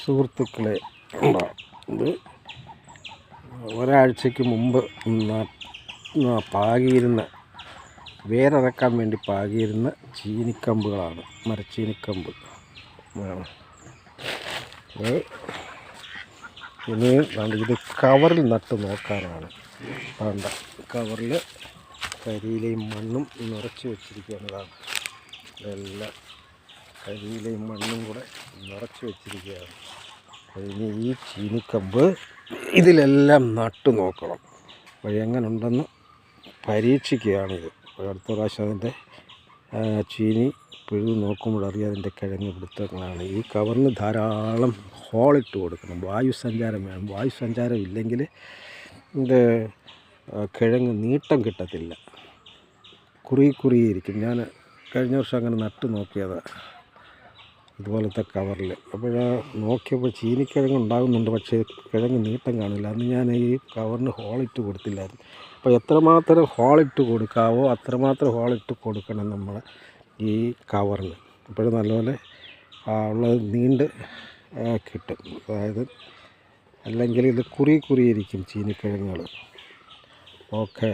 സുഹൃത്തുക്കളെ, ഇത് ഒരാഴ്ചയ്ക്ക് മുമ്പ് പാകിയിരുന്ന വേരിറക്കാൻ വേണ്ടി പാകിയിരുന്ന ചീനിക്കമ്പുകളാണ്, മരച്ചീനിക്കമ്പ്. ഇനി ഇത് കവറിൽ നട്ട് നോക്കാനാണ്. വേണ്ട, കവറിൽ കരിയിലയും മണ്ണും നിറച്ച് വെച്ചിരിക്കുന്നതാണ്. ഇതെല്ലാം കരിയിലയും മണ്ണും കൂടെ നിറച്ച് വെച്ചിരിക്കുകയാണ്. ഇനി ഈ ചീനിക്കമ്പ് ഇതിലെല്ലാം നട്ടു നോക്കണം. അപ്പോൾ എങ്ങനെ ഉണ്ടെന്ന് പരീക്ഷിക്കുകയാണിത്. അടുത്ത പ്രാവശ്യം അതിൻ്റെ ചീനി പിഴുത് നോക്കുമ്പോഴറിയാം അതിൻ്റെ കിഴങ്ങ് പിടുത്തങ്ങളാണ്. ഈ കവറിന് ധാരാളം ഹോളിട്ട് കൊടുക്കണം. വായുസഞ്ചാരം വേണം. വായുസഞ്ചാരം ഇല്ലെങ്കിൽ ഇത് കിഴങ്ങ് നീട്ടം കിട്ടത്തില്ല, കുറിയിരിക്കും. ഞാൻ കഴിഞ്ഞ വർഷം അങ്ങനെ നട്ട് നോക്കിയതാണ് ഇതുപോലത്തെ കവറിൽ. അപ്പോൾ നോക്കിയപ്പോൾ ചീനിക്കിഴങ്ങ് ഉണ്ടാകുന്നുണ്ട്, പക്ഷേ കിഴങ്ങ് നീട്ടം കാണില്ല. അന്ന് ഞാൻ ഈ കവറിന് ഹോളിട്ട് കൊടുത്തില്ലായിരുന്നു. അപ്പോൾ എത്രമാത്രം ഹോളിട്ട് കൊടുക്കാവോ അത്രമാത്രം ഹോളിട്ട് കൊടുക്കണം നമ്മൾ ഈ കവറിന്. അപ്പോഴും നല്ലപോലെ ഉള്ളത് നീണ്ട് കിട്ടും. അതായത് അല്ലെങ്കിൽ ഇത് കുറിയിരിക്കും ചീനിക്കിഴങ്ങുകൾ. ഓക്കെ.